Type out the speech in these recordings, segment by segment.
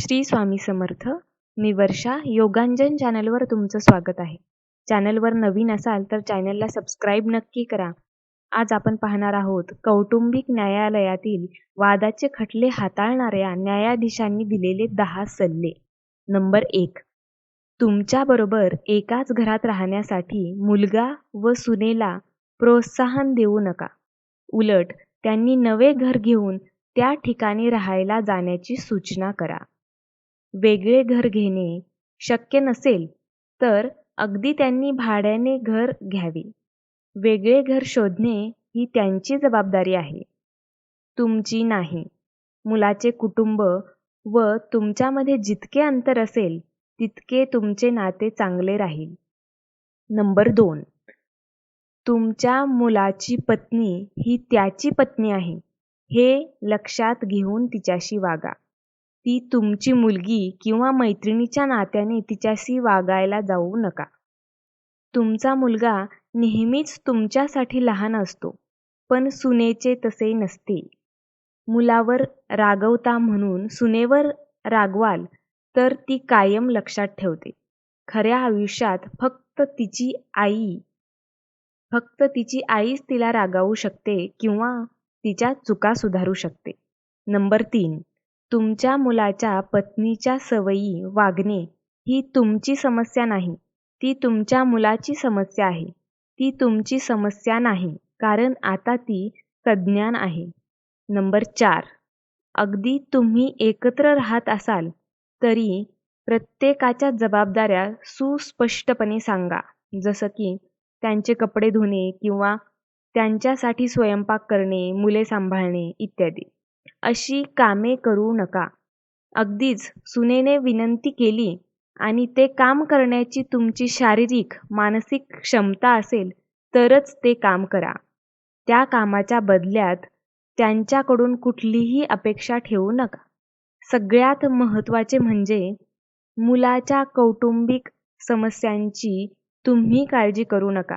श्री स्वामी समर्थ. मी वर्षा. योगांजन चॅनलवर तुमचं स्वागत आहे. चॅनलवर नवीन असाल तर चॅनलला सबस्क्राईब नक्की करा. आज आपण पाहणार आहोत कौटुंबिक न्यायालयातील वादाचे खटले हाताळणाऱ्या न्यायाधीशांनी दिलेले 10 सल्ले. नंबर 1. तुमच्याबरोबर एकाच घरात राहण्यासाठी मुलगा व सुनेला प्रोत्साहन देऊ नका. उलट त्यांनी नवे घर घेऊन त्या ठिकाणी राहायला जाण्याची सूचना करा. वेगळे घर घेणे शक्य नसेल तर अगदी त्यांनी भाड्याने घर घ्यावे. वेगळे घर शोधणे ही त्यांची जबाबदारी आहे, तुमची नाही. मुलाचे कुटुंब व तुमच्यामध्ये जितके अंतर असेल तितके तुमचे नाते चांगले राहील. नंबर 2. तुमच्या मुलाची पत्नी ही त्याची पत्नी आहे हे लक्षात घेऊन तिच्याशी वागा. ती तुमची मुलगी किंवा मैत्रिणीच्या नात्याने तिच्याशी वागायला जाऊ नका. तुमचा मुलगा नेहमीच तुमच्यासाठी लहान असतो, पण सुनेचे तसे नसते. मुलावर रागवता म्हणून सुनेवर रागवाल तर ती कायम लक्षात ठेवते. खऱ्या आयुष्यात फक्त तिची आईच तिला रागावू शकते किंवा तिच्या चुका सुधारू शकते. नंबर 3. तुमच्या मुलाच्या पत्नीच्या सवयी वागणे ही तुमची समस्या नाही, ती तुमच्या मुलाची समस्या आहे. ती तुमची समस्या नाही, कारण आता ती सज्ञान आहे. नंबर 4. अगदी तुम्ही एकत्र राहत असाल तरी प्रत्येकाच्या जबाबदाऱ्या सुस्पष्टपणे सांगा. जसं की त्यांचे कपडे धुणे किंवा त्यांच्यासाठी स्वयंपाक करणे, मुले सांभाळणे इत्यादी. अशी कामे करू नका. अगदीच सुनेने विनंती केली आणि ते काम करण्याची तुमची शारीरिक, मानसिक क्षमता असेल तरच ते काम करा. त्या कामाच्या बदल्यात त्यांच्याकडून कुठलीही अपेक्षा ठेवू नका. सगळ्यात महत्त्वाचे म्हणजे मुलाच्या कौटुंबिक समस्यांची तुम्ही काळजी करू नका.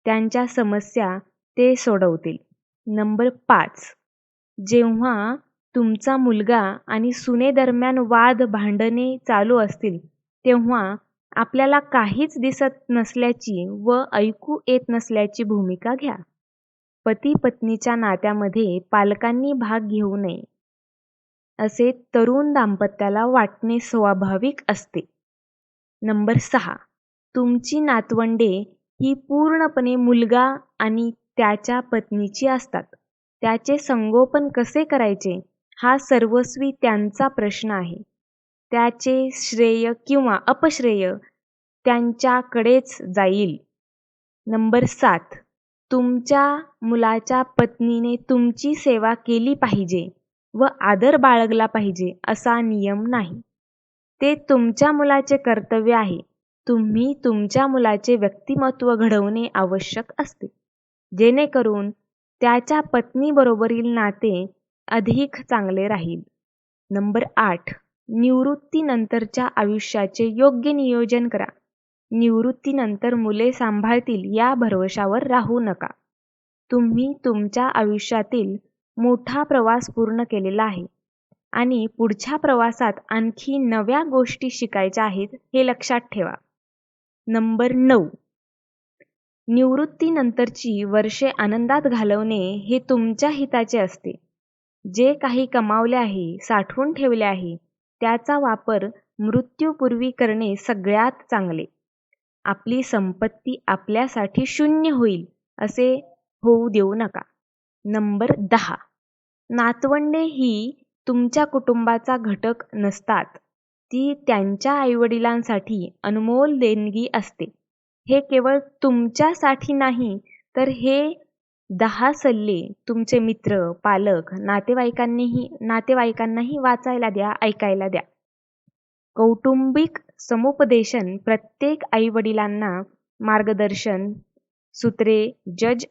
त्यांच्या समस्या ते सोडवतील. नंबर 5. जेव्हा तुमचा मुलगा आणि सुनेदरम्यान वाद भांडणे चालू असतील तेव्हा आपल्याला काहीच दिसत नसल्याची व ऐकू येत नसल्याची भूमिका घ्या. पती पत्नीच्या नात्यामध्ये पालकांनी भाग घेऊ नये असे तरुण दाम्पत्याला वाटणे स्वाभाविक असते. नंबर 6. तुमची नातवंडे ही पूर्णपणे मुलगा आणि त्याच्या पत्नीची असतात. त्याचे संगोपन कसे करायचे हा सर्वस्वी त्यांचा प्रश्न आहे. त्याचे श्रेय किंवा अपश्रेय त्यांच्याकडेच जाईल. नंबर 7. तुमच्या मुलाच्या पत्नीने तुमची सेवा केली पाहिजे व आदर बाळगला पाहिजे असा नियम नाही. ते तुमच्या मुलाचे कर्तव्य आहे. तुम्ही तुमच्या मुलाचे व्यक्तिमत्व घडवणे आवश्यक असते, जेणेकरून त्याच्या पत्नीबरोबरील नाते अधिक चांगले राहील. नंबर 8. निवृत्तीनंतरच्या आयुष्याचे योग्य नियोजन करा. निवृत्तीनंतर मुले सांभाळतील या भरवशावर राहू नका. तुम्ही तुमच्या आयुष्यातील मोठा प्रवास पूर्ण केलेला आहे आणि पुढच्या प्रवासात आणखी नव्या गोष्टी शिकायच्या आहेत हे लक्षात ठेवा. नंबर 9. निवृत्तीनंतरची वर्षे आनंदात घालवणे हे तुमच्या हिताचे असते. जे काही कमावले आहे, साठवून ठेवले आहे, त्याचा वापर मृत्यूपूर्वी करणे सगळ्यात चांगले. आपली संपत्ती आपल्यासाठी शून्य होईल असे होऊ देऊ नका. नंबर 10. नातवंडे ही तुमच्या कुटुंबाचा घटक नसतात. ती त्यांच्या आईवडिलांसाठी अनमोल देणगी असते. हे केवळ तुमच्यासाठी नाही तर हे 10 सल्ले तुमचे मित्र, पालक, नातेवाईकांनाही वाचायला द्या, ऐकायला द्या. कौटुंबिक समुपदेशन प्रत्येक आईवडिलांना मार्गदर्शन सूत्रे जज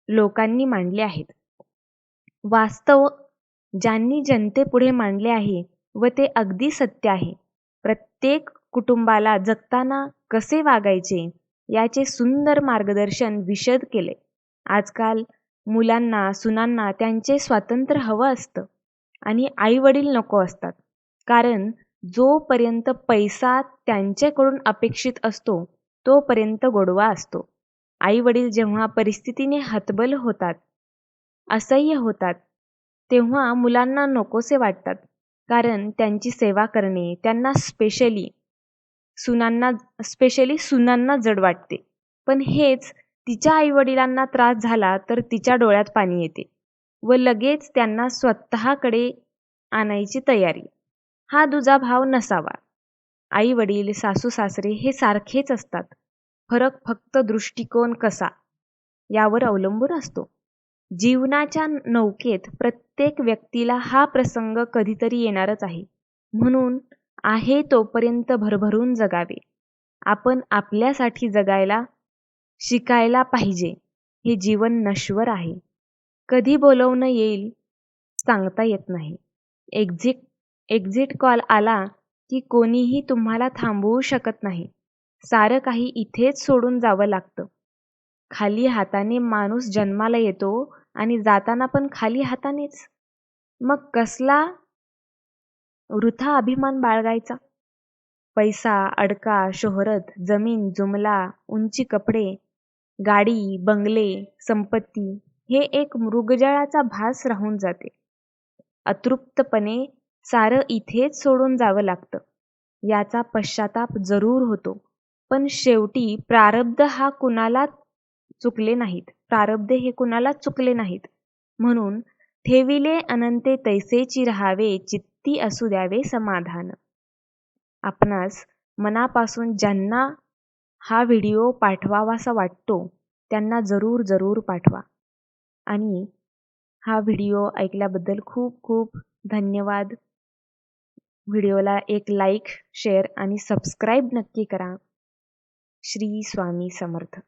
लोकांनी मांडले आहेत. वास्तव ज्यांनी जनतेपुढे मांडले आहे व ते अगदी सत्य आहे. प्रत्येक कुटुंबाला जगताना कसे वागायचे याचे सुंदर मार्गदर्शन विशद केले. आजकाल मुलांना, सुनांना त्यांचे स्वातंत्र्य हवं असतं आणि आईवडील नको असतात. कारण जोपर्यंत पैसा त्यांच्याकडून अपेक्षित असतो तोपर्यंत गोडवा असतो. आई वडील जेव्हा परिस्थितीने हतबल होतात, असह्य होतात, तेव्हा मुलांना नकोसे वाटतात. कारण त्यांची सेवा करणे त्यांना स्पेशली सुनांना जड वाटते. पण हेच तिच्या आईवडिलांना त्रास झाला तर तिच्या डोळ्यात पाणी येते व लगेच त्यांना स्वतःकडे आणायची तयारी. हा दुजाभाव नसावा. आई वडील, सासू सासरे हे सारखेच असतात. फरक फक्त दृष्टिकोन कसा यावर अवलंबून असतो. जीवनाच्या नौकेत प्रत्येक व्यक्तीला हा प्रसंग कधीतरी येणारच आहे. म्हणून आहे तोपर्यंत भरभरून जगावे. आपण आपल्यासाठी जगायला शिकायला पाहिजे. हे जीवन नश्वर आहे. कधी बोलवणं येईल सांगता येत नाही. एक्झिट कॉल आला की कोणीही तुम्हाला थांबवू शकत नाही. सारं काही इथेच सोडून जावं लागतं. खाली हाताने माणूस जन्माला येतो आणि जाताना पण खाली हातानेच. मग कसला वृथा अभिमान बाळगायचा? पैसा, अडका, शोहरत, जमीन, जुमला, उंची कपडे, गाडी, बंगले, संपत्ती हे एक मृगजळाचा भास राहून जाते. अतृप्तपणे सारं इथेच सोडून जावं लागतं. याचा पश्चाताप जरूर होतो. पण शेवटी प्रारब्ध हे कुणालाच चुकले नाहीत. म्हणून ठेविले अनंते तैसेची राहावे, चित्ती असू द्यावे समाधान. आपणास मनापासून ज्यांना हा व्हिडिओ पाठवावासा वाटतो त्यांना जरूर पाठवा. आणि हा व्हिडिओ ऐकल्याबद्दल खूप खूप धन्यवाद. व्हिडिओला एक लाईक, शेअर आणि सबस्क्राईब नक्की करा. श्री स्वामी समर्थ.